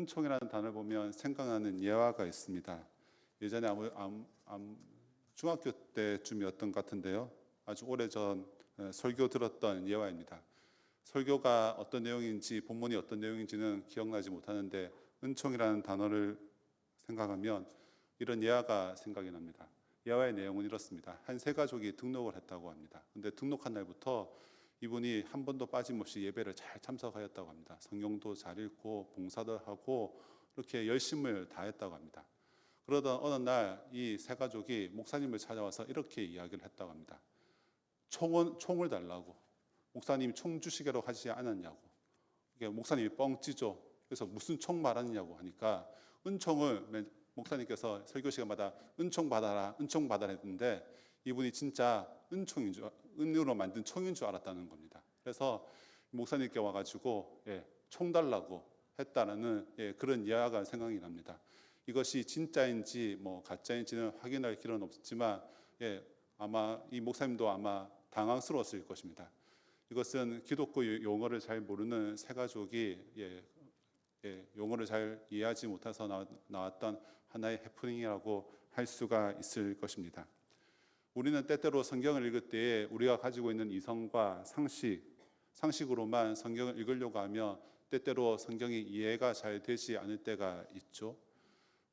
은총이라는 단어를 보면 생각나는 예화가 있습니다. 예전에 중학교 때쯤이었던 것 같은데요. 아주 오래전 설교 들었던 예화입니다. 설교가 어떤 내용인지 본문이 어떤 내용인지는 기억나지 못하는데 은총이라는 단어를 생각하면 이런 예화가 생각이 납니다. 예화의 내용은 이렇습니다. 한 세 가족이 등록을 했다고 합니다. 근데 등록한 날부터 이분이 한 번도 빠짐없이 예배를 잘 참석하였다고 합니다. 성경도 잘 읽고 봉사도 하고 이렇게 열심을 다했다고 합니다. 그러던 어느 날 이 세 가족이 목사님을 찾아와서 이렇게 이야기를 했다고 합니다. 총을 달라고. 목사님이 총 주시기로 하지 않았냐고. 목사님이 뻥찌죠. 그래서 무슨 총 말하느냐고 하니까 은총을 목사님께서 설교 시간마다 은총 받아라, 은총 받아라 했는데 이분이 진짜 은으로 만든 총인 줄 알았다는 겁니다. 그래서 목사님께 와가지고 총 달라고 했다는 그런 이야기가 생각이 납니다. 이것이 진짜인지 가짜인지는 확인할 길은 없지만 아마 이 목사님도 아마 당황스러웠을 것입니다. 이것은 기독교 용어를 잘 모르는 세 가족이 용어를 잘 이해하지 못해서 나왔던 하나의 해프닝이라고 할 수가 있을 것입니다. 우리는 때때로 성경을 읽을 때에 우리가 가지고 있는 이성과 상식으로만 성경을 읽으려고 하며 때때로 성경이 이해가 잘 되지 않을 때가 있죠.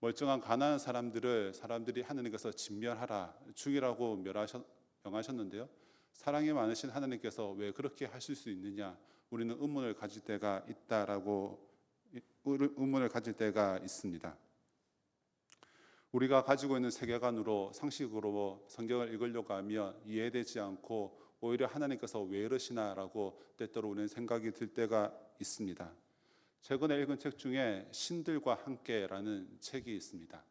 멀쩡한 가난한 사람들이 하나님께서 진멸하라, 죽이라고 명하셨는데요. 사랑이 많으신 하나님께서 왜 그렇게 하실 수 있느냐? 우리는 의문을 가질 때가 있습니다. 우리가 가지고 있는 세계관으로 상식으로 성경을 읽으려고 하며 이해되지 않고 오히려 하나님께서 왜 이러시나라고 때때로 우리는 생각이 들 때가 있습니다. 최근에 읽은 책 중에 신들과 함께라는 책이 있습니다.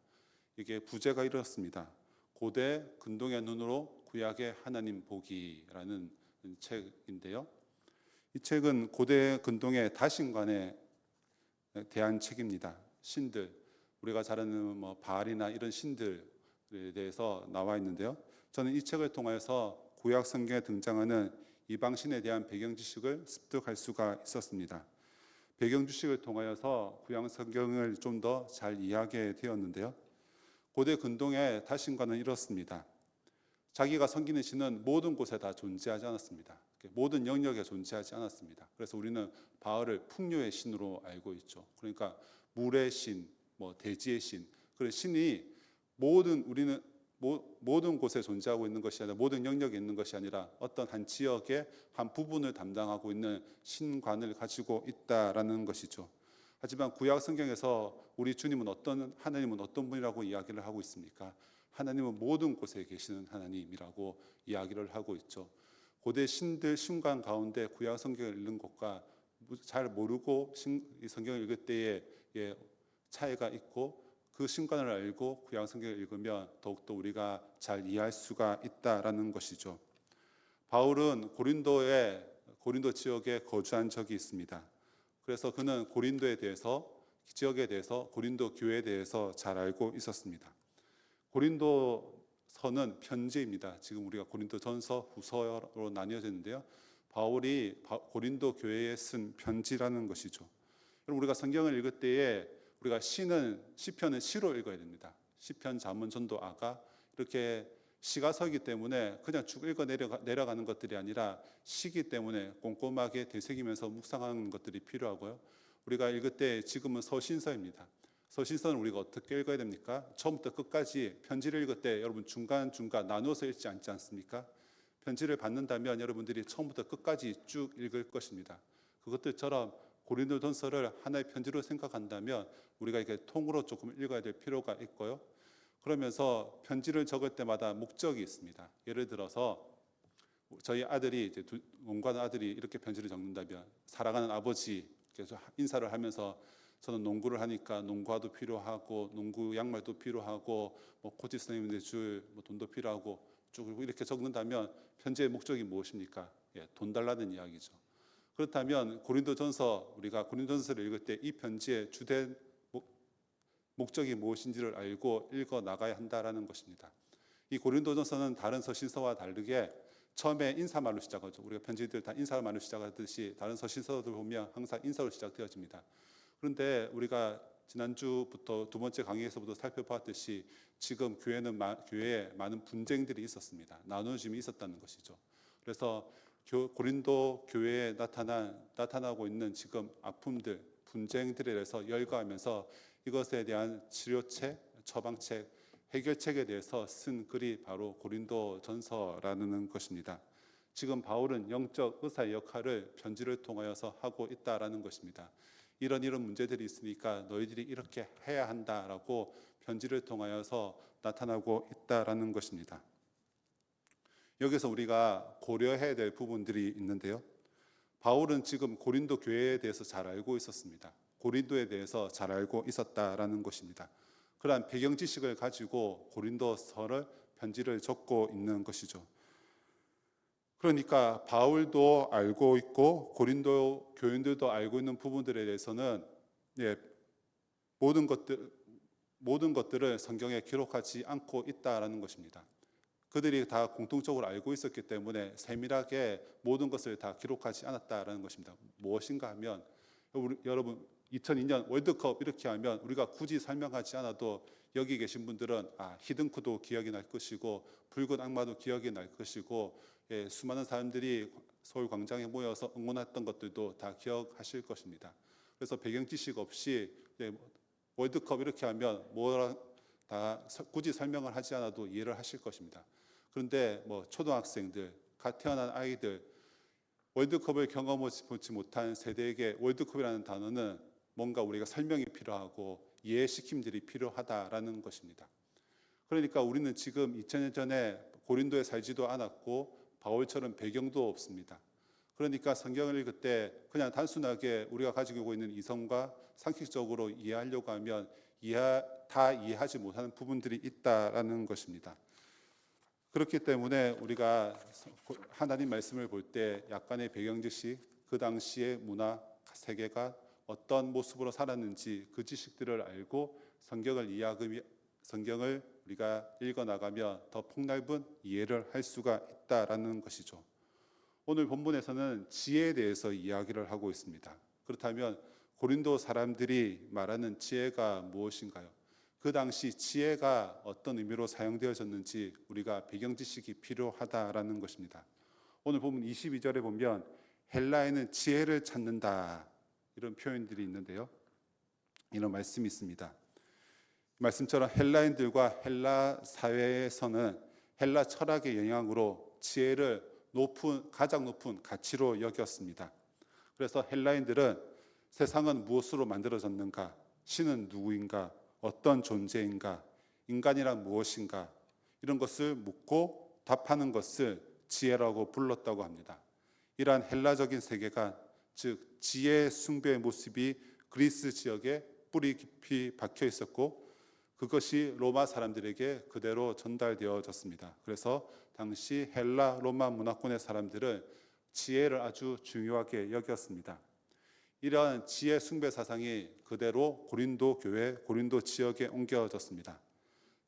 이게 부제가 이렇습니다. 고대 근동의 눈으로 구약의 하나님 보기라는 책인데요. 이 책은 고대 근동의 다신관에 대한 책입니다. 신들, 우리가 잘 아는 바알이나 이런 신들에 대해서 나와 있는데요. 저는 이 책을 통해서 구약 성경에 등장하는 이방신에 대한 배경 지식을 습득할 수가 있었습니다. 배경 지식을 통하여서 구약 성경을 좀 더 잘 이해하게 되었는데요. 고대 근동의 다신관은 이렇습니다. 자기가 섬기는 신은 모든 곳에 다 존재하지 않았습니다. 모든 영역에 존재하지 않았습니다. 그래서 우리는 바알을 풍요의 신으로 알고 있죠. 그러니까 물의 신, 대지의 신, 그런 신이 우리는 모든 곳에 존재하고 있는 것이 아니라 모든 영역에 있는 것이 아니라 어떤 한 지역의 한 부분을 담당하고 있는 신관을 가지고 있다라는 것이죠. 하지만 구약 성경에서 우리 하나님은 어떤 분이라고 이야기를 하고 있습니까? 하나님은 모든 곳에 계시는 하나님이라고 이야기를 하고 있죠. 고대 신관 가운데 구약 성경을 읽는 것과 잘 모르고 성경을 읽을 때에 차이가 있고 그 신관을 알고 구약 성경을 읽으면 더욱더 우리가 잘 이해할 수가 있다라는 것이죠. 바울은 고린도 지역에 거주한 적이 있습니다. 그래서 그는 지역에 대해서 고린도 교회에 대해서 잘 알고 있었습니다. 고린도서는 편지입니다. 지금 우리가 고린도전서, 후서로 나뉘어졌는데요. 바울이 고린도 교회에 쓴 편지라는 것이죠. 우리가 성경을 읽을 때에 우리가 시편은 시로 읽어야 됩니다. 시편, 잠언, 전도, 아가 이렇게 시가 서기 때문에 그냥 쭉 읽어 내려가는 것들이 아니라 시기 때문에 꼼꼼하게 되새기면서 묵상하는 것들이 필요하고요. 우리가 읽을 때 지금은 서신서입니다. 서신서는 우리가 어떻게 읽어야 됩니까? 처음부터 끝까지 편지를 읽을 때 여러분 중간중간 나누어서 읽지 않지 않습니까? 편지를 받는다면 여러분들이 처음부터 끝까지 쭉 읽을 것입니다. 그것들처럼 고린도전서를 하나의 편지로 생각한다면 우리가 이렇게 통으로 조금 읽어야 될 필요가 있고요. 그러면서 편지를 적을 때마다 목적이 있습니다. 예를 들어서 저희 아들이 농구하는 아들이 이렇게 편지를 적는다면 사랑하는 아버지 계속 인사를 하면서 저는 농구를 하니까 농구화도 필요하고 농구 양말도 필요하고 코치 선생님들 줄 돈도 필요하고 쭉 이렇게 적는다면 편지의 목적이 무엇입니까? 돈 달라는 이야기죠. 그렇다면 우리가 고린도전서를 읽을 때 이 편지의 주된 목적이 무엇인지를 알고 읽어 나가야 한다라는 것입니다. 이 고린도전서는 다른 서신서와 다르게 처음에 인사말로 시작하죠. 우리가 편지들 다 인사말로 시작하듯이 다른 서신서들 보면 항상 인사로 시작되어집니다. 그런데 우리가 지난주부터 두 번째 강의에서부터 살펴보았듯이 지금 교회에 많은 분쟁들이 있었습니다. 나누어짐이 있었다는 것이죠. 그래서 고린도 교회에 나타나고 있는 지금 아픔들, 분쟁들에 대해서 열거하면서 이것에 대한 치료책, 처방책, 해결책에 대해서 쓴 글이 바로 고린도전서라는 것입니다. 지금 바울은 영적 의사의 역할을 편지를 통하여서 하고 있다라는 것입니다. 이런 문제들이 있으니까 너희들이 이렇게 해야 한다라고 편지를 통하여서 나타나고 있다라는 것입니다. 여기서 우리가 고려해야 될 부분들이 있는데요. 바울은 지금 고린도 교회에 대해서 잘 알고 있었습니다. 고린도에 대해서 잘 알고 있었다라는 것입니다. 그러한 배경 지식을 가지고 고린도서를 편지를 적고 있는 것이죠. 그러니까 바울도 알고 있고 고린도 교인들도 알고 있는 부분들에 대해서는 모든 것들을 성경에 기록하지 않고 있다라는 것입니다. 그들이 다 공통적으로 알고 있었기 때문에 세밀하게 모든 것을 다 기록하지 않았다라는 것입니다. 무엇인가 하면 여러분 2002년 월드컵 이렇게 하면 우리가 굳이 설명하지 않아도 여기 계신 분들은 히든크도 기억이 날 것이고 붉은 악마도 기억이 날 것이고 수많은 사람들이 서울 광장에 모여서 응원했던 것들도 다 기억하실 것입니다. 그래서 배경 지식 없이 월드컵 이렇게 하면 다 굳이 설명을 하지 않아도 이해를 하실 것입니다. 그런데 초등학생들, 갓 태어난 아이들, 월드컵을 경험하지 못한 세대에게 월드컵이라는 단어는 뭔가 우리가 설명이 필요하고 이해시킴들이 필요하다라는 것입니다. 그러니까 우리는 지금 2000년 전에 고린도에 살지도 않았고 바울처럼 배경도 없습니다. 그러니까 성경을 읽을 때 그냥 단순하게 우리가 가지고 있는 이성과 상식적으로 이해하려고 하면 다 이해하지 못하는 부분들이 있다라는 것입니다. 그렇기 때문에 우리가 하나님 말씀을 볼 때 약간의 배경 지식, 그 당시의 문화, 세계가 어떤 모습으로 살았는지 그 지식들을 알고 성경을 우리가 읽어나가며 더 폭넓은 이해를 할 수가 있다라는 것이죠. 오늘 본문에서는 지혜에 대해서 이야기를 하고 있습니다. 그렇다면 고린도 사람들이 말하는 지혜가 무엇인가요? 그 당시 지혜가 어떤 의미로 사용되어졌는지 우리가 배경 지식이 필요하다라는 것입니다. 오늘 본문 22절에 보면 헬라에는 지혜를 찾는다 이런 표현들이 있는데요. 이런 말씀이 있습니다. 말씀처럼 헬라인들과 헬라 사회에서는 헬라 철학의 영향으로 지혜를 가장 높은 가치로 여겼습니다. 그래서 헬라인들은 세상은 무엇으로 만들어졌는가? 신은 누구인가? 어떤 존재인가? 인간이란 무엇인가? 이런 것을 묻고 답하는 것을 지혜라고 불렀다고 합니다. 이러한 헬라적인 세계관, 즉 지혜 숭배의 모습이 그리스 지역에 뿌리 깊이 박혀 있었고 그것이 로마 사람들에게 그대로 전달되어졌습니다. 그래서 당시 헬라 로마 문화권의 사람들은 지혜를 아주 중요하게 여겼습니다. 이러한 지혜 숭배 사상이 그대로 고린도 교회, 고린도 지역에 옮겨졌습니다.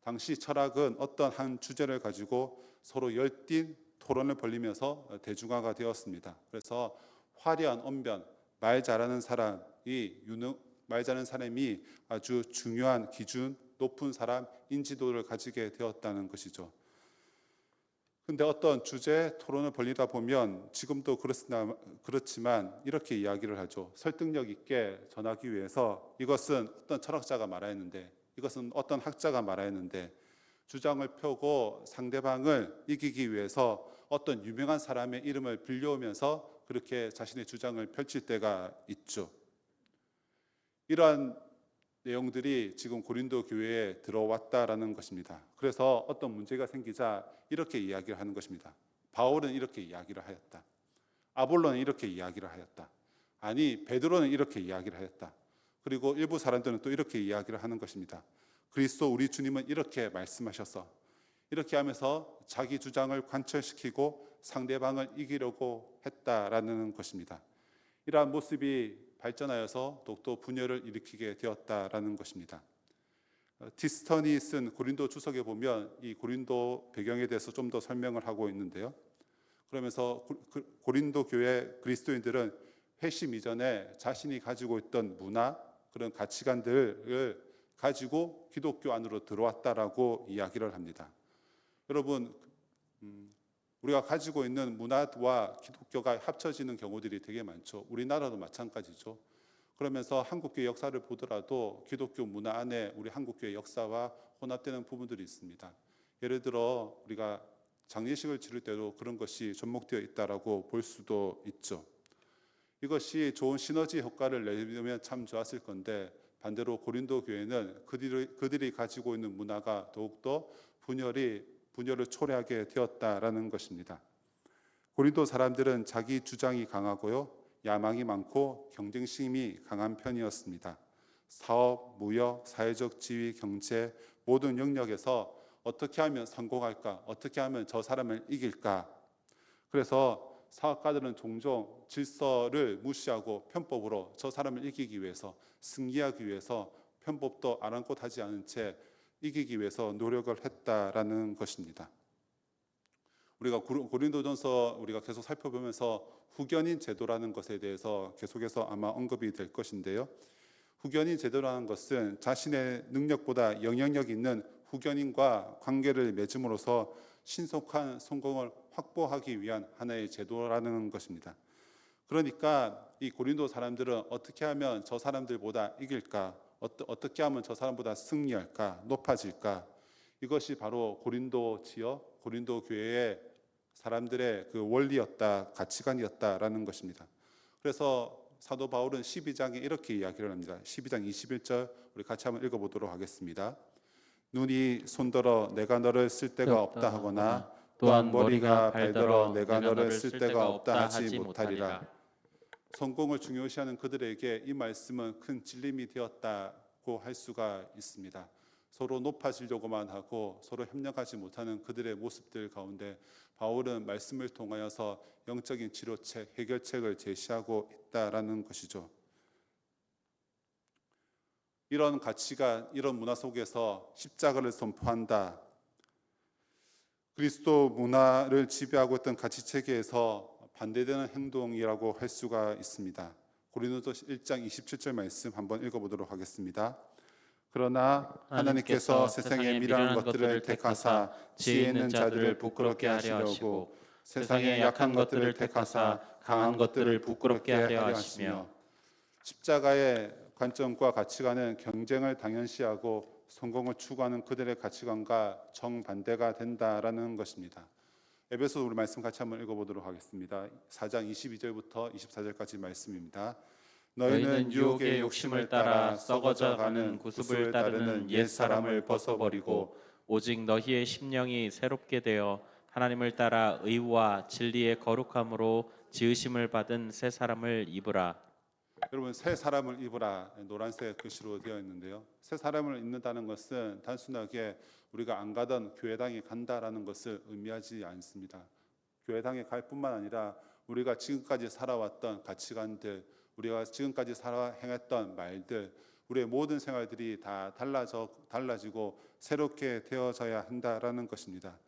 당시 철학은 어떤 한 주제를 가지고 서로 열띤 토론을 벌이면서 대중화가 되었습니다. 그래서 화려한 언변, 말 잘하는 사람이 아주 중요한 기준, 높은 사람, 인지도를 가지게 되었다는 것이죠. 근데 어떤 주제 토론을 벌이다 보면 지금도 그렇지만 이렇게 이야기를 하죠. 설득력 있게 전하기 위해서 이것은 어떤 철학자가 말하였는데, 이것은 어떤 학자가 말하였는데, 주장을 펴고 상대방을 이기기 위해서 어떤 유명한 사람의 이름을 빌려오면서 그렇게 자신의 주장을 펼칠 때가 있죠. 이러한 내용들이 지금 고린도 교회에 들어왔다라는 것입니다. 그래서 어떤 문제가 생기자 이렇게 이야기를 하는 것입니다. 바울은 이렇게 이야기를 하였다. 아볼로는 이렇게 이야기를 하였다. 아니, 베드로는 이렇게 이야기를 하였다. 그리고 일부 사람들은 또 이렇게 이야기를 하는 것입니다. 그리스도 우리 주님은 이렇게 말씀하셔서, 이렇게 하면서 자기 주장을 관철시키고 상대방을 이기려고 했다라는 것입니다. 이러한 모습이 발전하여서 독도 분열을 일으키게 되었다라는 것입니다. 디스턴이 쓴 고린도 주석에 보면 이 고린도 배경에 대해서 좀 더 설명을 하고 있는데요. 그러면서 고린도 교회 그리스도인들은 회심 이전에 자신이 가지고 있던 문화, 그런 가치관들을 가지고 기독교 안으로 들어왔다라고 이야기를 합니다. 여러분, 우리가 가지고 있는 문화와 기독교가 합쳐지는 경우들이 되게 많죠. 우리나라도 마찬가지죠. 그러면서 한국교회 역사를 보더라도 기독교 문화 안에 우리 한국교회 역사와 혼합되는 부분들이 있습니다. 예를 들어 우리가 장례식을 치를 때도 그런 것이 접목되어 있다라고 볼 수도 있죠. 이것이 좋은 시너지 효과를 내려면 참 좋았을 건데, 반대로 고린도 교회는 그들이 가지고 있는 문화가 더욱더 분열을 초래하게 되었다라는 것입니다. 고린도 사람들은 자기 주장이 강하고요, 야망이 많고 경쟁심이 강한 편이었습니다. 사업, 무역, 사회적 지위, 경제 모든 영역에서 어떻게 하면 성공할까? 어떻게 하면 저 사람을 이길까? 그래서 사업가들은 종종 질서를 무시하고 편법으로 저 사람을 이기기 위해서, 승리하기 위해서 편법도 아랑곳하지 않은 채 이기기 위해서 노력을 했다라는 것입니다. 우리가 고린도전서 우리가 계속 살펴보면서 후견인 제도라는 것에 대해서 계속해서 아마 언급이 될 것인데요. 후견인 제도라는 것은 자신의 능력보다 영향력 있는 후견인과 관계를 맺음으로써 신속한 성공을 확보하기 위한 하나의 제도라는 것입니다. 그러니까 이 고린도 사람들은 어떻게 하면 저 사람들보다 이길까? 어떻게 하면 저 사람보다 승리할까? 높아질까? 이것이 바로 고린도 지역, 고린도 교회의 사람들의 그 원리였다, 가치관이었다라는 것입니다. 그래서 사도 바울은 12장에 이렇게 이야기를 합니다. 12장 21절 우리 같이 한번 읽어보도록 하겠습니다. 눈이 손들어 내가 너를 쓸 데가 없다 하거나 또한 머리가 발들어 내가 너를 쓸 데가 없다 하지 못하리라. 성공을 중요시하는 그들에게 이 말씀은 큰 찔림이 되었다고 할 수가 있습니다. 서로 높아지려고만 하고 서로 협력하지 못하는 그들의 모습들 가운데 바울은 말씀을 통하여서 영적인 치료책, 해결책을 제시하고 있다라는 것이죠. 이런 가치가, 이런 문화 속에서 십자가를 선포한다, 그리스도 문화를 지배하고 있던 가치체계에서 반대되는 행동이라고 할 수가 있습니다. 고린도서 1장 27절 말씀 한번 읽어보도록 하겠습니다. 그러나 하나님께서 세상의 미련한 것들을 택하사 지혜 있는 자들을 부끄럽게 하려 하시고 세상의 약한 것들을 택하사 강한 것들을 부끄럽게 하려 하시며, 십자가의 관점과 가치관은 경쟁을 당연시하고 성공을 추구하는 그들의 가치관과 정반대가 된다라는 것입니다. 에베소 우리 말씀 같이 한번 읽어보도록 하겠습니다. 4장 22절부터 24절까지 말씀입니다. 너희는 유혹의 욕심을 따라 썩어져가는 구습을 따르는 옛사람을 벗어버리고 오직 너희의 심령이 새롭게 되어 하나님을 따라 의와 진리의 거룩함으로 지으심을 받은 새 사람을 입으라. 여러분, 새 사람을 입으라, 노란색 글씨로 되어 있는데요. 새 사람을 입는다는 것은 단순하게 우리가 안 가던 교회당에 간다라는 것을 의미하지 않습니다. 교회당에 갈 뿐만 아니라 우리가 지금까지 살아왔던 가치관들, 우리가 지금까지 행했던 말들, 우리의 모든 생활들이 다 달라지고 새롭게 되어져야 한다라는 것입니다.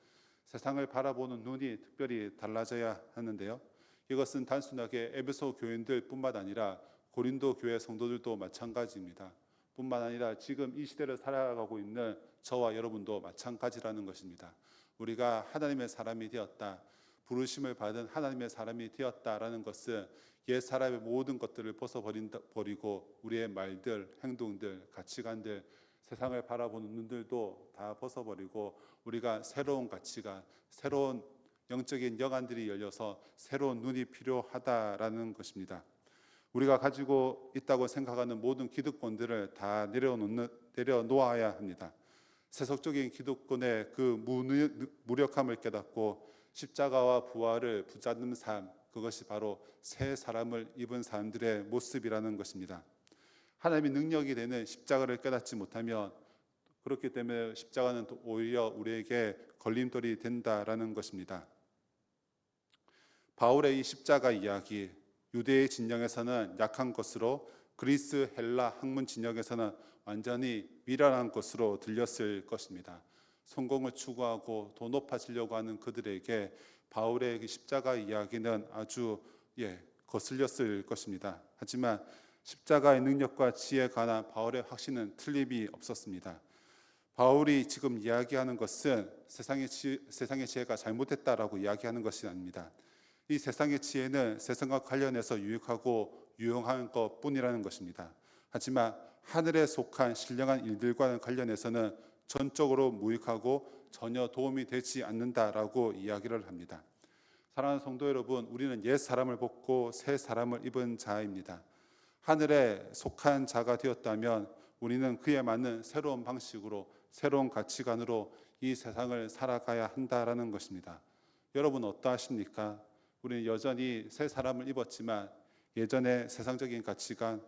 세상을 바라보는 눈이 특별히 달라져야 하는데요. 이것은 단순하게 에베소 교인들뿐만 아니라 고린도 교회 성도들도 마찬가지입니다. 뿐만 아니라 지금 이 시대를 살아가고 있는 저와 여러분도 마찬가지라는 것입니다. 우리가 하나님의 사람이 되었다, 부르심을 받은 하나님의 사람이 되었다라는 것은 옛 사람의 모든 것들을 벗어버리고 우리의 말들, 행동들, 가치관들, 세상을 바라보는 눈들도 다 벗어버리고 우리가 새로운 가치관, 새로운 영적인 영안들이 열려서 새로운 눈이 필요하다라는 것입니다. 우리가 가지고 있다고 생각하는 모든 기득권들을 다 내려놓아야 합니다. 세속적인 기득권의 그 무력함을 깨닫고 십자가와 부활을 붙잡는 삶, 그것이 바로 새 사람을 입은 사람들의 모습이라는 것입니다. 하나님의 능력이 되는 십자가를 깨닫지 못하면, 그렇기 때문에 십자가는 오히려 우리에게 걸림돌이 된다라는 것입니다. 바울의 이 십자가 이야기, 유대의 진영에서는 약한 것으로, 그리스 헬라 학문 진영에서는 완전히 미련한 것으로 들렸을 것입니다. 성공을 추구하고 더 높아지려고 하는 그들에게 바울의 십자가 이야기는 아주 거슬렸을 것입니다. 하지만 십자가의 능력과 지혜에 관한 바울의 확신은 틀림이 없었습니다. 바울이 지금 이야기하는 것은 세상의 지혜가 잘못됐다라고 이야기하는 것이 아닙니다. 이 세상의 지혜는 세상과 관련해서 유익하고 유용한 것뿐이라는 것입니다. 하지만 하늘에 속한 신령한 일들과 관련해서는 전적으로 무익하고 전혀 도움이 되지 않는다라고 이야기를 합니다. 사랑하는 성도 여러분, 우리는 옛 사람을 벗고 새 사람을 입은 자입니다. 하늘에 속한 자가 되었다면 우리는 그에 맞는 새로운 방식으로, 새로운 가치관으로 이 세상을 살아가야 한다라는 것입니다. 여러분 어떠하십니까? 우리는 여전히 새 사람을 입었지만 예전에 세상적인 가치관,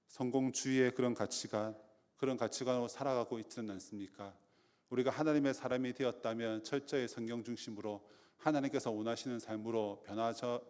성공주의의 그런 가치관으로 살아가고 있지는 않습니까? 우리가 하나님의 사람이 되었다면 철저히 성경 중심으로 하나님께서 원하시는 삶으로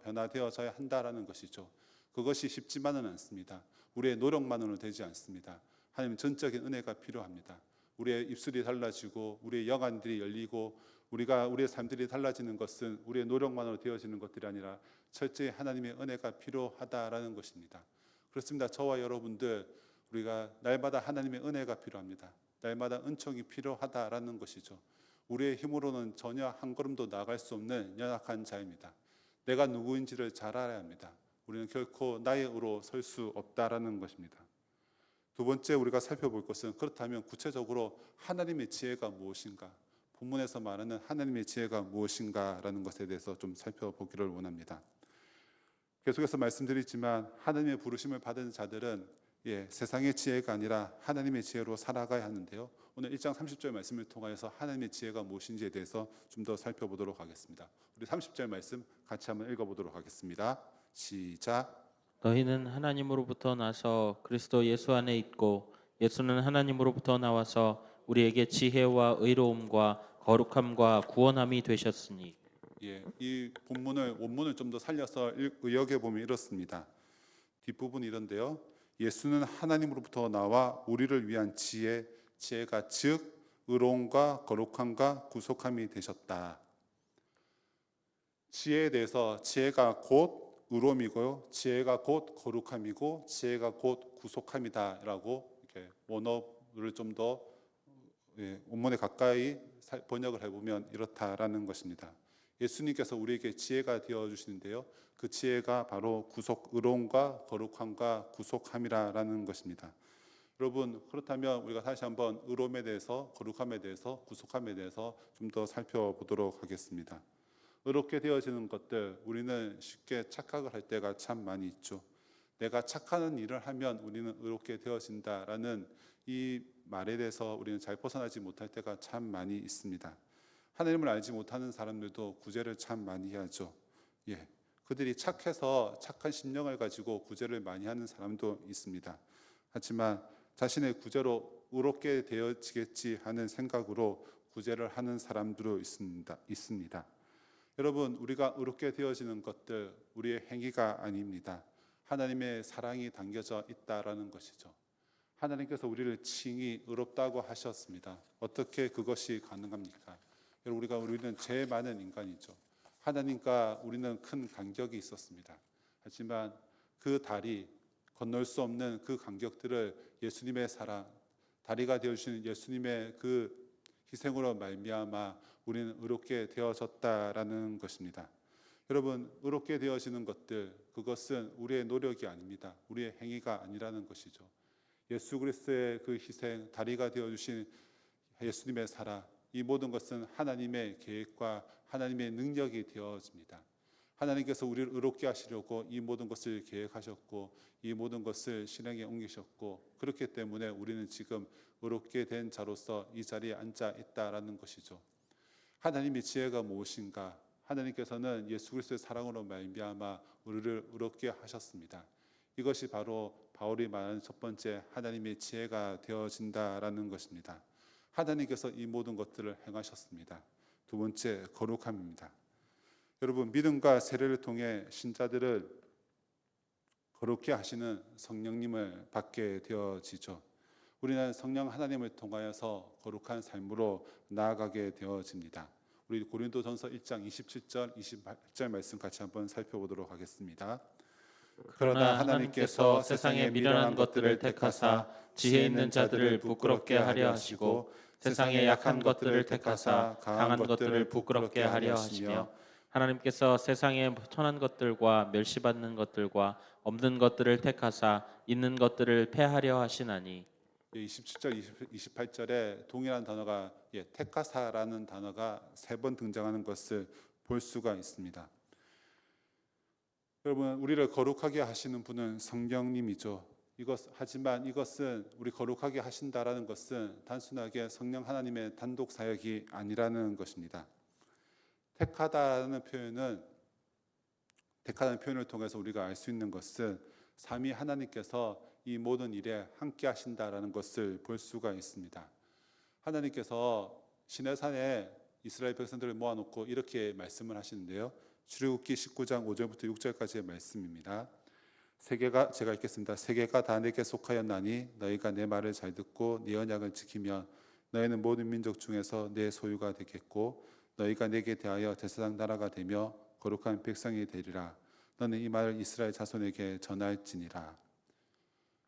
변화되어져야 한다라는 것이죠. 그것이 쉽지만은 않습니다. 우리의 노력만으로는 되지 않습니다. 하나님 전적인 은혜가 필요합니다. 우리의 입술이 달라지고 우리의 영안들이 열리고 우리의 삶들이 달라지는 것은 우리의 노력만으로 되어지는 것들이 아니라 철저히 하나님의 은혜가 필요하다라는 것입니다. 그렇습니다. 저와 여러분들 우리가 날마다 하나님의 은혜가 필요합니다. 날마다 은총이 필요하다라는 것이죠. 우리의 힘으로는 전혀 한 걸음도 나아갈 수 없는 연약한 자입니다. 내가 누구인지를 잘 알아야 합니다. 우리는 결코 나의 의로 설 수 없다라는 것입니다. 두 번째 우리가 살펴볼 것은 그렇다면 구체적으로 하나님의 지혜가 무엇인가? 본문에서 말하는 하나님의 지혜가 무엇인가라는 것에 대해서 좀 살펴보기를 원합니다. 계속해서 말씀드리지만 하나님의 부르심을 받은 자들은 세상의 지혜가 아니라 하나님의 지혜로 살아가야 하는데요. 오늘 1장 30절 말씀을 통하여서 하나님의 지혜가 무엇인지에 대해서 좀 더 살펴보도록 하겠습니다. 우리 30절 말씀 같이 한번 읽어보도록 하겠습니다. 시작. 너희는 하나님으로부터 나서 그리스도 예수 안에 있고 예수는 하나님으로부터 나와서 우리에게 지혜와 의로움과 거룩함과 구원함이 되셨으니. 이 원문을 좀 더 살려서 의역해 보면 이렇습니다. 뒷부분이 이런데요. 예수는 하나님으로부터 나와 우리를 위한 지혜가 즉 의로움과 거룩함과 구속함이 되셨다. 지혜에 대해서 지혜가 곧 의로움이고요, 지혜가 곧 거룩함이고 지혜가 곧 구속함이다라고 이렇게 원어를 좀 더 원문에 가까이 번역을 해보면 이렇다라는 것입니다. 예수님께서 우리에게 지혜가 되어 주시는데요, 그 지혜가 바로 의로움과 거룩함과 구속함이라는 것입니다. 여러분 그렇다면 우리가 다시 한번 의로움에 대해서, 거룩함에 대해서, 구속함에 대해서 좀 더 살펴보도록 하겠습니다. 의롭게 되어지는 것들, 우리는 쉽게 착각을 할 때가 참 많이 있죠. 내가 착한 일을 하면 우리는 의롭게 되어진다라는 이 말에 대해서 우리는 잘 벗어나지 못할 때가 참 많이 있습니다. 하나님을 알지 못하는 사람들도 구제를 참 많이 하죠. 그들이 착해서 착한 심령을 가지고 구제를 많이 하는 사람도 있습니다. 하지만 자신의 구제로 의롭게 되어지겠지 하는 생각으로 구제를 하는 사람들도 있습니다. 여러분 우리가 의롭게 되어지는 것들 우리의 행위가 아닙니다. 하나님의 사랑이 담겨져 있다라는 것이죠. 하나님께서 우리를 칭히 의롭다고 하셨습니다. 어떻게 그것이 가능합니까? 여러분 우리는 죄 많은 인간이죠. 하나님과 우리는 큰 간격이 있었습니다. 하지만 그 다리 건널 수 없는 그 간격들을 예수님의 사랑, 다리가 되어주신 예수님의 그 희생으로 말미암아 우리는 의롭게 되어졌다라는 것입니다. 여러분 의롭게 되어지는 것들, 그것은 우리의 노력이 아닙니다. 우리의 행위가 아니라는 것이죠. 예수 그리스도의 그 희생, 다리가 되어주신 예수님의 사랑, 이 모든 것은 하나님의 계획과 하나님의 능력이 되어집니다. 하나님께서 우리를 의롭게 하시려고 이 모든 것을 계획하셨고 이 모든 것을 실행에 옮기셨고, 그렇기 때문에 우리는 지금 의롭게 된 자로서 이 자리에 앉아 있다라는 것이죠. 하나님의 지혜가 무엇인가? 하나님께서는 예수 그리스도의 사랑으로 말미암아 우리를 의롭게 하셨습니다. 이것이 바로 바울이 말하는 첫 번째 하나님의 지혜가 되어진다라는 것입니다. 하나님께서 이 모든 것들을 행하셨습니다. 두 번째 거룩함입니다. 여러분 믿음과 세례를 통해 신자들을 거룩게 하시는 성령님을 받게 되어지죠. 우리는 성령 하나님을 통하여서 거룩한 삶으로 나아가게 되어집니다. 우리 고린도전서 1장 27절 28절 말씀 같이 한번 살펴보도록 하겠습니다. 그러나 하나님께서 세상의 미련한 것들을 택하사 지혜 있는 자들을 부끄럽게 하려 하시고 세상의 약한 것들을 택하사 강한 것들을 부끄럽게 하려 하시며 하나님께서 세상의 천한 것들과 멸시받는 것들과 없는 것들을 택하사 있는 것들을 패하려 하시나니. 27절, 28절에 동일한 단어가 택하사라는 단어가 3번 등장하는 것을 볼 수가 있습니다. 여러분, 우리를 거룩하게 하시는 분은 성령님이죠. 하지만 이것은 우리 거룩하게 하신다라는 것은 단순하게 성령 하나님의 단독 사역이 아니라는 것입니다. 택하다라는 표현을 통해서 우리가 알 수 있는 것은 삼위 하나님께서 이 모든 일에 함께 하신다라는 것을 볼 수가 있습니다. 하나님께서 시내산에 이스라엘 백성들을 모아놓고 이렇게 말씀을 하시는데요. 출애굽기 19장 5절부터 6절까지의 말씀입니다. 제가 읽겠습니다. 세계가 다 내게 속하였나니 너희가 내 말을 잘 듣고 네 언약을 지키면 너희는 모든 민족 중에서 내 소유가 되겠고 너희가 내게 대하여 제사장 나라가 되며 거룩한 백성이 되리라. 너는 이 말을 이스라엘 자손에게 전할지니라.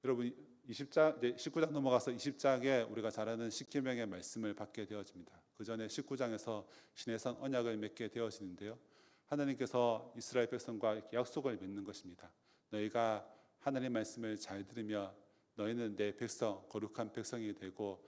여러분, 19장 넘어가서 20장에 우리가 잘 아는 십계명의 말씀을 받게 되어집니다. 그 전에 19장에서 시내산 언약을 맺게 되어지는데요. 하나님께서 이스라엘 백성과 약속을 맺는 것입니다. 너희가 하나님의 말씀을 잘 들으며 너희는 내 백성, 거룩한 백성이 되고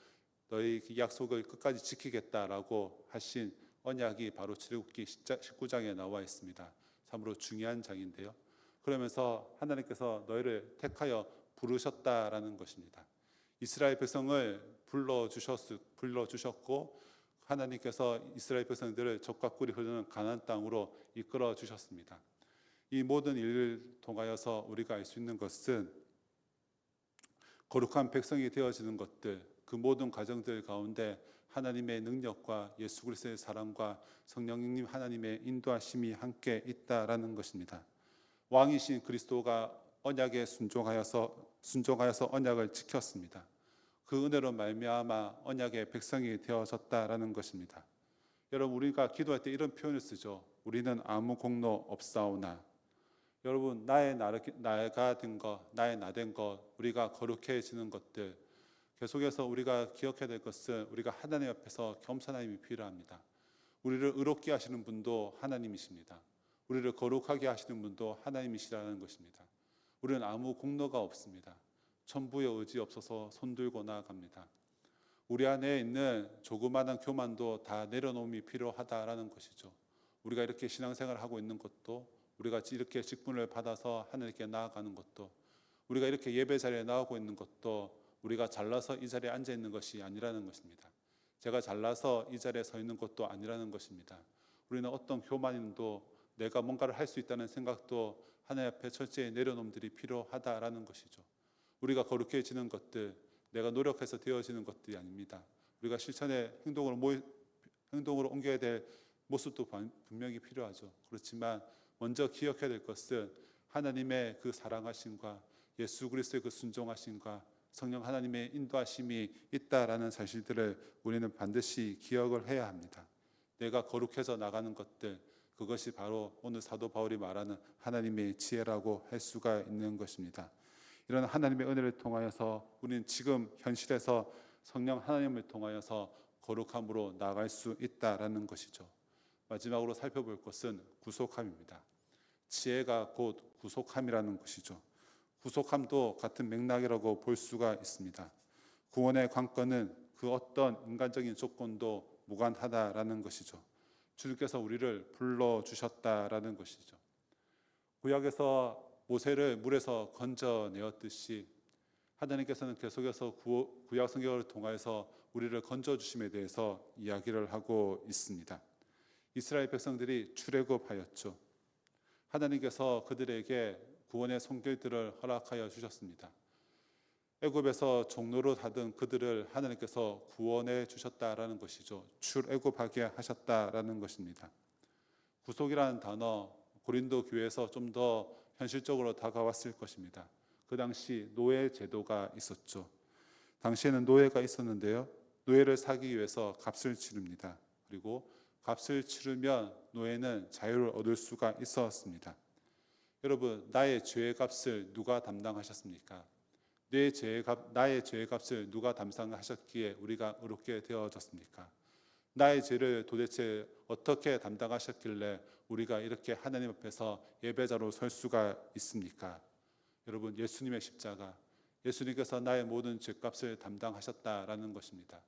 너희 약속을 끝까지 지키겠다라고 하신 언약이 바로 출애굽기 19장에 나와 있습니다. 참으로 중요한 장인데요. 그러면서 하나님께서 너희를 택하여 부르셨다라는 것입니다. 이스라엘 백성을 불러주셨고 하나님께서 이스라엘 백성들을 적과 꿀이 흐르는 가나안 땅으로 이끌어 주셨습니다. 이 모든 일을 통하여서 우리가 알 수 있는 것은 거룩한 백성이 되어지는 것들, 그 모든 과정들 가운데 하나님의 능력과 예수 그리스도의 사랑과 성령님 하나님의 인도하심이 함께 있다라는 것입니다. 왕이신 그리스도가 언약에 순종하여서 언약을 지켰습니다. 그 은혜로 말미암아 언약의 백성이 되어졌다라는 것입니다. 여러분, 우리가 기도할 때 이런 표현을 쓰죠. 우리는 아무 공로 없사오나. 여러분, 나가 된 것, 나의 나된 것, 우리가 거룩해지는 것들, 계속해서 우리가 기억해야 될 것은 우리가 하나님 앞에서 겸손함이 필요합니다. 우리를 의롭게 하시는 분도 하나님이십니다. 우리를 거룩하게 하시는 분도 하나님이시라는 것입니다. 우리는 아무 공로가 없습니다. 천부의 의지 없어서 손들고 나아갑니다. 우리 안에 있는 조그마한 교만도 다 내려놓음이 필요하다라는 것이죠. 우리가 이렇게 신앙생활을 하고 있는 것도, 우리가 이렇게 직분을 받아서 하나님께 나아가는 것도, 우리가 이렇게 예배 자리에 나오고 있는 것도 우리가 잘나서 이 자리에 앉아 있는 것이 아니라는 것입니다. 제가 잘나서 이 자리에 서 있는 것도 아니라는 것입니다. 우리는 어떤 교만도, 내가 뭔가를 할 수 있다는 생각도 하나님 앞에 철저히 내려놓음들이 필요하다라는 것이죠. 우리가 거룩해지는 것들, 내가 노력해서 되어지는 것들이 아닙니다. 우리가 실천의 행동으로 옮겨야 될 모습도 분명히 필요하죠. 그렇지만 먼저 기억해야 될 것은 하나님의 그 사랑하심과 예수 그리스도의 그 순종하심과 성령 하나님의 인도하심이 있다라는 사실들을 우리는 반드시 기억을 해야 합니다. 내가 거룩해져 나가는 것들, 그것이 바로 오늘 사도 바울이 말하는 하나님의 지혜라고 할 수가 있는 것입니다. 이런 하나님의 은혜를 통하여서 우리는 지금 현실에서 성령 하나님을 통하여서 거룩함으로 나아갈 수 있다라는 것이죠. 마지막으로 살펴볼 것은 구속함입니다. 지혜가 곧 구속함이라는 것이죠. 구속함도 같은 맥락이라고 볼 수가 있습니다. 구원의 관건은 그 어떤 인간적인 조건도 무관하다라는 것이죠. 주님께서 우리를 불러주셨다라는 것이죠. 구약에서 모세를 물에서 건져내었듯이 하나님께서는 계속해서 구약 성경을 통해서 우리를 건져주심에 대해서 이야기를 하고 있습니다. 이스라엘 백성들이 출애굽하였죠. 하나님께서 그들에게 구원의 손길들을 허락하여 주셨습니다. 애굽에서 종로로 하던 그들을 하나님께서 구원해 주셨다라는 것이죠. 출애굽하게 하셨다라는 것입니다. 구속이라는 단어, 고린도 교회에서 좀 더 현실적으로 다가왔을 것입니다. 그 당시 노예 제도가 있었죠. 당시에는 노예가 있었는데요. 노예를 사기 위해서 값을 치릅니다. 그리고 값을 치르면 노예는 자유를 얻을 수가 있었습니다. 여러분, 나의 죄의 값을 누가 담당하셨습니까? 나의 죄의 값을 누가 담당하셨기에 우리가 의롭게 되어졌습니까? 나의 죄를 도대체 어떻게 담당하셨길래 우리가 이렇게 하나님 앞에서 예배자로 설 수가 있습니까? 여러분, 예수님의 십자가, 예수님께서 나의 모든 죄값을 담당하셨다라는 것입니다.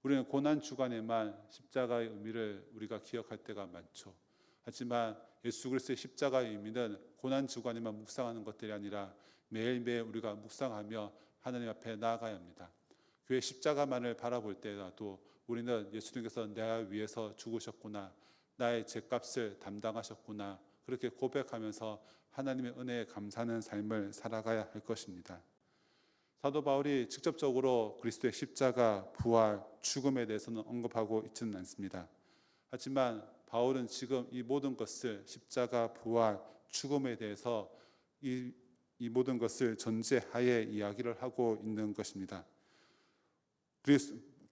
우리는 고난 주간에만 십자가의 의미를 우리가 기억할 때가 많죠. 하지만 예수 그리스도의 십자가의 의미는 고난 주간에만 묵상하는 것들이 아니라 매일매일 우리가 묵상하며 하나님 앞에 나아가야 합니다. 그의 십자가만을 바라볼 때라도 우리는 예수님께서 내 위해서 죽으셨구나, 나의 죄값을 담당하셨구나, 그렇게 고백하면서 하나님의 은혜에 감사하는 삶을 살아가야 할 것입니다. 사도 바울이 직접적으로 그리스도의 십자가, 부활, 죽음에 대해서는 언급하고 있지는 않습니다. 하지만 바울은 지금 이 모든 것을, 십자가, 부활, 죽음에 대해서 이 모든 것을 전제하에 이야기를 하고 있는 것입니다.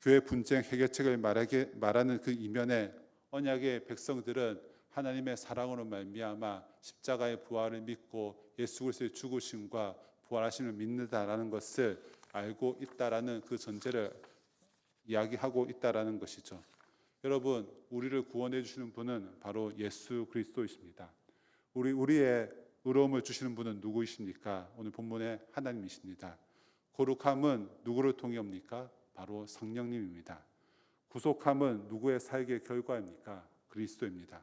교회 분쟁 해결책을 말하는 그 이면에 언약의 백성들은 하나님의 사랑으로 말미암아 십자가의 부활을 믿고 예수 그리스도의 죽으심과 부활하심을 믿는다라는 것을 알고 있다라는 그 전제를 이야기하고 있다라는 것이죠. 여러분, 우리를 구원해 주시는 분은 바로 예수 그리스도이십니다. 우리의 의로움을 주시는 분은 누구이십니까? 오늘 본문의 하나님이십니다. 거룩함은 누구를 통해 옵니까? 바로 성령님입니다. 구속함은 누구의 사역의 결과입니까? 그리스도입니다.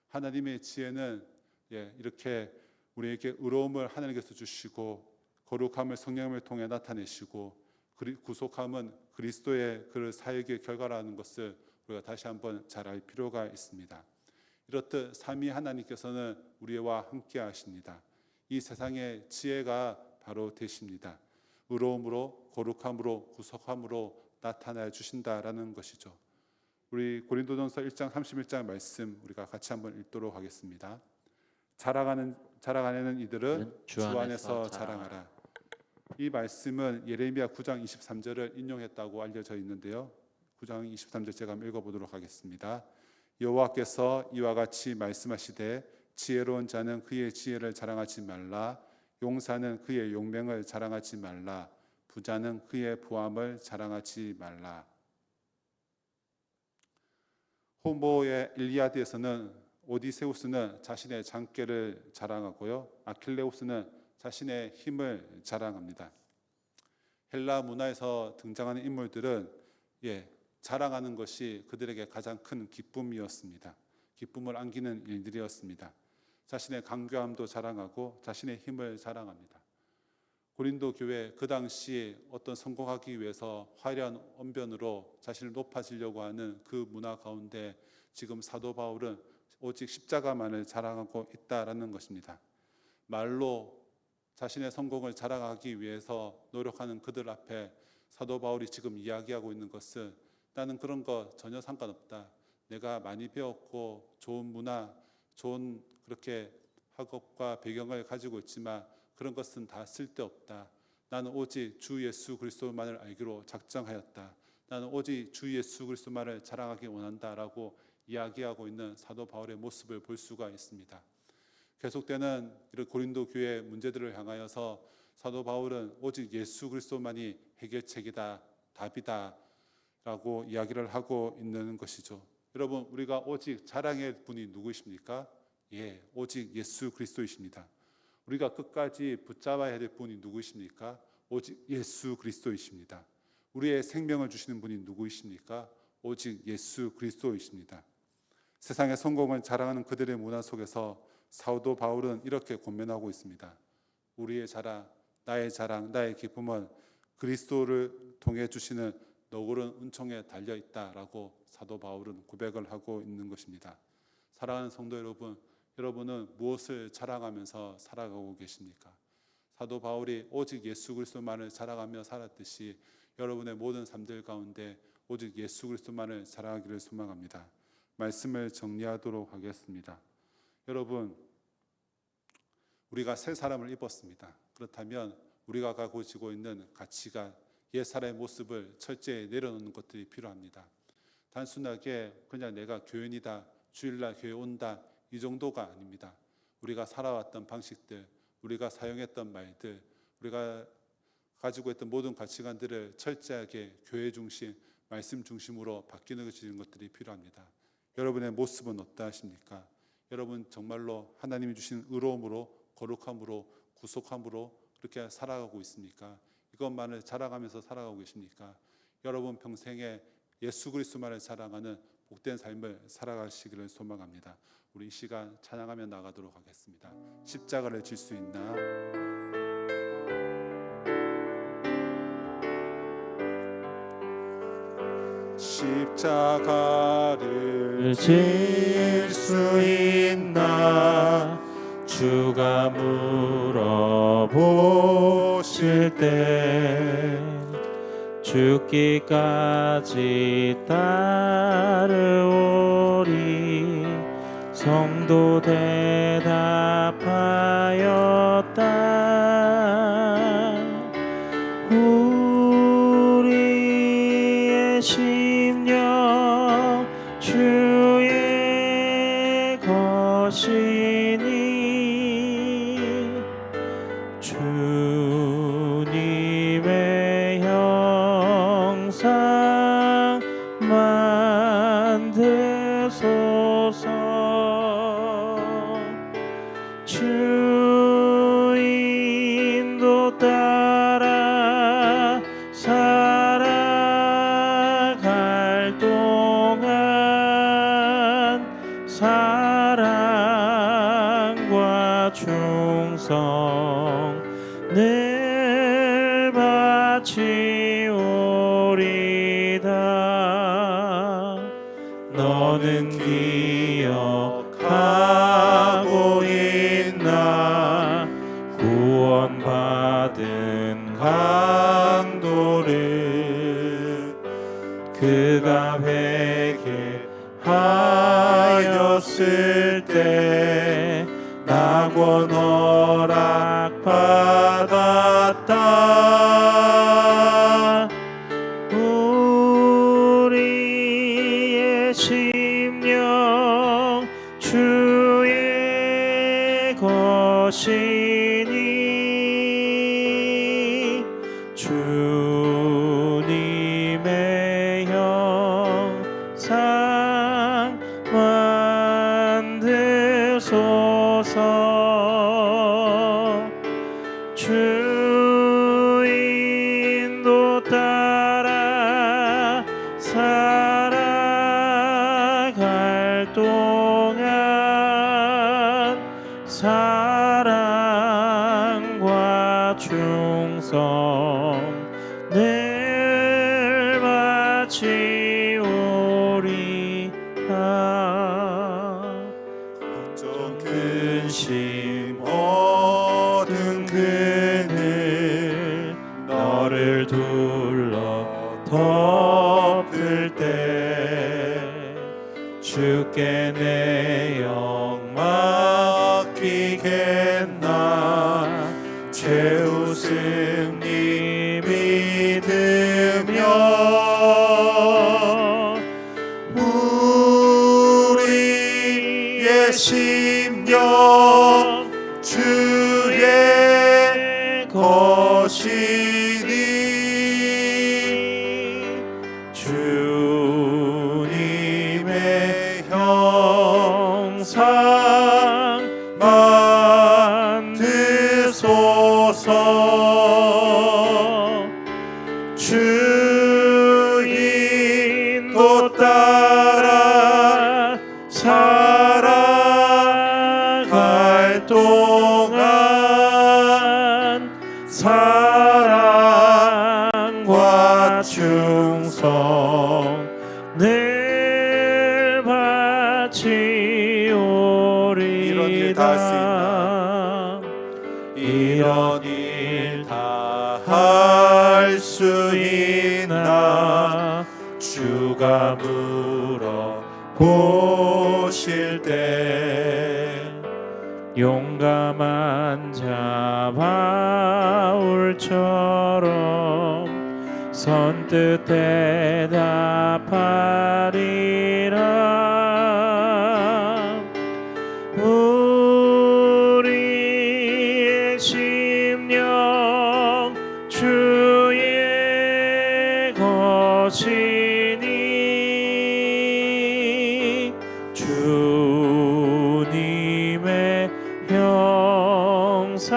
하나님의 지혜는 이렇게 우리에게 의로움을 하나님께서 주시고 거룩함을 성령을 통해 나타내시고 구속함은 그리스도의 그 사역의 결과라는 것을 우리가 다시 한번 잘 알 필요가 있습니다. 이렇듯 삼위 하나님께서는 우리와 함께 하십니다. 이 세상의 지혜가 바로 되십니다. 의로움으로, 거룩함으로, 구속함으로 나타내 주신다라는 것이죠. 우리 고린도전서 1장 31장 말씀 우리가 같이 한번 읽도록 하겠습니다. 자라가는 이들은 주 안에서 자랑하라. 이 말씀은 예레미야 9장 23절을 인용했다고 알려져 있는데요. 9장 23절 제가 한번 읽어보도록 하겠습니다. 여호와께서 이와 같이 말씀하시되 지혜로운 자는 그의 지혜를 자랑하지 말라. 용사는 그의 용맹을 자랑하지 말라. 부자는 그의 부함을 자랑하지 말라. 호모의 일리아드에서는 오디세우스는 자신의 장깨를 자랑하고요, 아킬레우스는 자신의 힘을 자랑합니다. 헬라 문화에서 등장하는 인물들은 자랑하는 것이 그들에게 가장 큰 기쁨이었습니다. 기쁨을 안기는 일들이었습니다. 자신의 강교함도 자랑하고 자신의 힘을 자랑합니다. 고린도 교회 그 당시 어떤 성공하기 위해서 화려한 언변으로 자신을 높아지려고 하는 그 문화 가운데 지금 사도 바울은 오직 십자가만을 자랑하고 있다라는 것입니다. 말로 자신의 성공을 자랑하기 위해서 노력하는 그들 앞에 사도 바울이 지금 이야기하고 있는 것은 나는 그런 거 전혀 상관없다. 내가 많이 배웠고 좋은 문화, 좋은 그렇게 학업과 배경을 가지고 있지만 그런 것은 다 쓸데없다. 나는 오직 주 예수 그리스도만을 알기로 작정하였다. 나는 오직 주 예수 그리스도만을 자랑하기 원한다라고 이야기하고 있는 사도 바울의 모습을 볼 수가 있습니다. 계속되는 이런 고린도 교회의 문제들을 향하여서 사도 바울은 오직 예수 그리스도만이 해결책이다, 답이다 라고 이야기를 하고 있는 것이죠. 여러분, 우리가 오직 자랑할 분이 누구이십니까? 오직 예수 그리스도이십니다. 우리가 끝까지 붙잡아야 될 분이 누구이십니까? 오직 예수 그리스도이십니다. 우리의 생명을 주시는 분이 누구이십니까? 오직 예수 그리스도이십니다. 세상의 성공을 자랑하는 그들의 문화 속에서 사도 바울은 이렇게 권면하고 있습니다. 우리의 자랑, 나의 기쁨은 그리스도를 통해 주시는 너그러운 은총에 달려 있다라고 사도 바울은 고백을 하고 있는 것입니다. 사랑하는 성도 여러분, 여러분은 무엇을 자랑하면서 살아가고 계십니까? 사도 바울이 오직 예수 그리스도만을 자랑하며 살았듯이 여러분의 모든 삶들 가운데 오직 예수 그리스도만을 자랑하기를 소망합니다. 말씀을 정리하도록 하겠습니다. 여러분, 우리가 새 사람을 입었습니다. 그렇다면 우리가 가지고 있는 가치가 옛 사람의 모습을 철저히 내려놓는 것들이 필요합니다. 단순하게 그냥 내가 교인이다, 주일날 교회 온다 이 정도가 아닙니다. 우리가 살아왔던 방식들, 우리가 사용했던 말들, 우리가 가지고 있던 모든 가치관들을 철저하게 교회 중심, 말씀 중심으로 바뀌는 것들이 필요합니다. 여러분의 모습은 어떠하십니까? 여러분 정말로 하나님이 주신 의로움으로, 거룩함으로, 구속함으로 그렇게 살아가고 있습니까? 이것만을 자랑하면서 살아가고 계십니까? 여러분 평생에 예수 그리스도만을 사랑하는 복된 삶을 살아가시기를 소망합니다. 우리 이 시간 찬양하며 나가도록 하겠습니다. 십자가를 질 수 있나? 십자가를 질 수 있나 주가 물어보실 때 죽기까지 따르오리 성도 대답하였다 우리의 심령 주의 것이니 주님의 형상 만드소서 주 인도 따라 살아갈 동안 사랑과 충성 늘 바치오리다 너는 기억하고 있나 구원받은 강도를 그가 회개하였을 때 낙원 허락받았다 우리의 심령 주의 것이니 주님의 형상 만드소서 주 인도 따라 살아갈 동안 사랑과 충성 늘 바치오리다 좀 근심 얻은 그늘 너를 둘러 덮을 때 주께 내 영 맡기겠나 최후 승리 믿으며 우리의 심령 주의 것이니 주님의 형상 만드소서 주 인도 따라 살아갈 동안 사랑과 충성 늘 바치오리다 이런 일 다 할 수 있나 주가 물어보실 때 용감한 자 바울처럼 선뜻 대답하리라 바치니 주님의 형상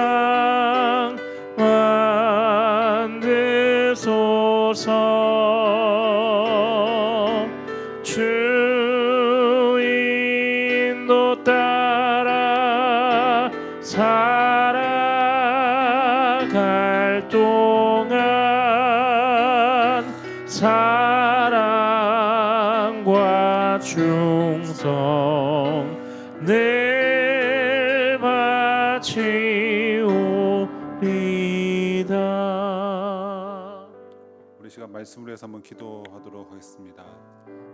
만드소서. 주 인도 따라 살아갈 동안 사랑과 충성 늘 바치오리다. 우리 시간 말씀을 위해서 한번 기도하도록 하겠습니다.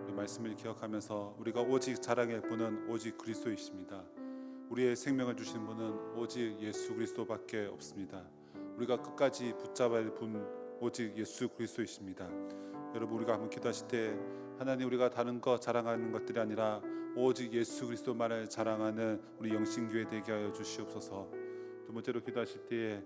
이 말씀을 기억하면서 우리가 오직 자랑할 분은 오직 그리스도이십니다. 우리의 생명을 주시는 분은 오직 예수 그리스도밖에 없습니다. 우리가 끝까지 붙잡아야 할 분 오직 예수 그리스도이십니다. 여러분, 우리가 한번 기도하실 때 하나님, 우리가 다른 것 자랑하는 것들이 아니라 오직 예수 그리스도만을 자랑하는 우리 영신교회 되게 하여 주시옵소서. 두 번째로 기도하실 때에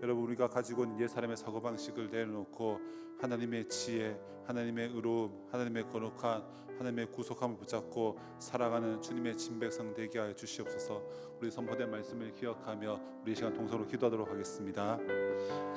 여러분, 우리가 가지고 있는 옛사람의 사고방식을 내려놓고 하나님의 지혜, 하나님의 의로움, 하나님의 거룩한, 하나님의 구속함을 붙잡고 살아가는 주님의 진백성 되게 하여 주시옵소서. 우리 선포된 말씀을 기억하며 우리 시간 동서로 기도하도록 하겠습니다.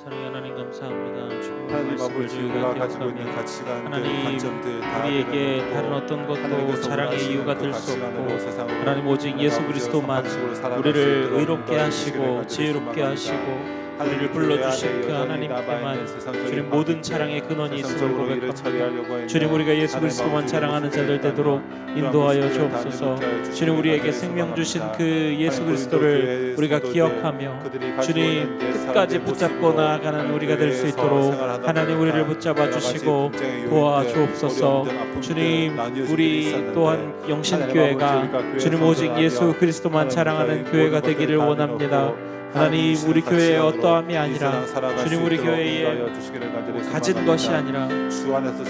사랑의 하나님, 감사합니다. 주님의 하나님 말씀을 아버지, 우리가 저희가 가지고 있는 기억하며 가치관들, 하나님, 관점들 다 우리에게 내려놓고 다른 어떤 것도 하나님께서 자랑의 원하시는 이유가 그 될 수 가치관으로 없고 세상으로 하나님, 오직 예수 그리스도만 방식으로 살아갈 수 우리를 있도록 의롭게 인도해 하시고 주시기를 지혜롭게 간절히 하시고 소망합니다. 우리를 불러주신 그 하나님께만 주님 모든 자랑의 근원이 있음을 고백합니다. 주님, 우리가 예수 그리스도만 자랑하는 자들 되도록 인도하여 주옵소서. 주님, 우리에게 생명 주신 그 예수 그리스도를 우리가 기억하며 주님 끝까지 붙잡고 나아가는 우리가 될 수 있도록 하나님, 우리를 붙잡아 주시고 도와주옵소서. 주님, 우리 또한 영신교회가 주님 오직 예수 그리스도만 자랑하는 교회가 되기를 원합니다. 하나님, 우리 교회의 어떠함이 아니라 주님, 우리 교회에 가진 것이 아니라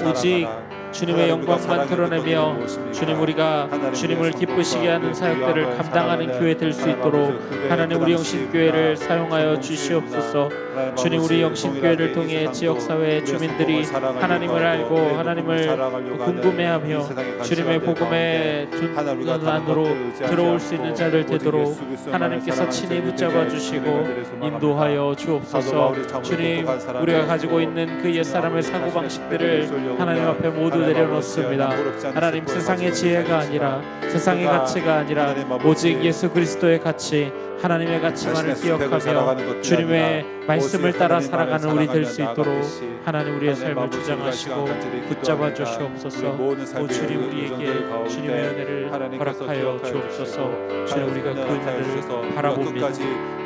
오직 주님의 영광만 드러내며 주님, 우리가 주님을 기쁘시게 하는 사역들을 감당하는 교회 될 수 있도록 하나님, 우리 영신교회를 사용하여 주시옵소서. 주님, 우리 영신교회를 통해 지역사회 주민들이 하나님을 알고 하나님을 궁금해하며 주님의 복음의 전도 안으로 들어올 수 있는 자들 되도록 하나님께서 친히 붙잡아 주시고 인도하여 주옵소서. 주님, 우리가 가지고 있는 그 옛사람의 사고방식들을 하나님 앞에 모두 내려놓습니다. 하나님, 세상의 지혜가 아니라 세상의 가치가 아니라 오직 예수 그리스도의 가치, 하나님의 가치만을 기억하며 주님의 말씀을 따라 살아가는 우리 될 수 있도록 하나님, 우리의 삶을 주장하시고 붙잡아 주시옵소서. 오 주님, 우리에게 주님의 은혜를 허락하여 주옵소서. 주님, 우리가 그 은혜를 바라봅니다.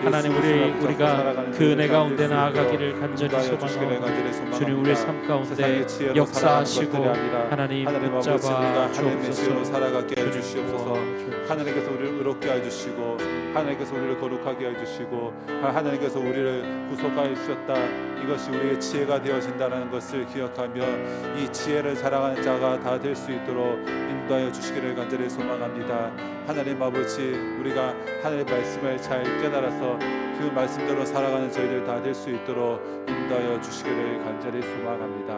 하나님, 우리가 그 은혜 가운데 나아가기를 간절히 소망하고 주님, 우리의 삶 가운데 역사하시고 하나님 붙잡아 주옵소서. 살아가게 해주시옵소서. 하나님께서 우리를 의롭게 해주시고 하나님께서 우리를 거룩하게 해주시고 하나님께서 우리를 구속하여 주셨다. 이것이 우리의 지혜가 되어진다는 것을 기억하며 이 지혜를 자랑하는 자가 다 될 수 있도록 인도하여 주시기를 간절히 소망합니다. 하나님 아버지, 우리가 하나님의 말씀을 잘 깨달아서 그 말씀대로 살아가는 저희들 다 될 수 있도록 인도하여 주시기를 간절히 소망합니다.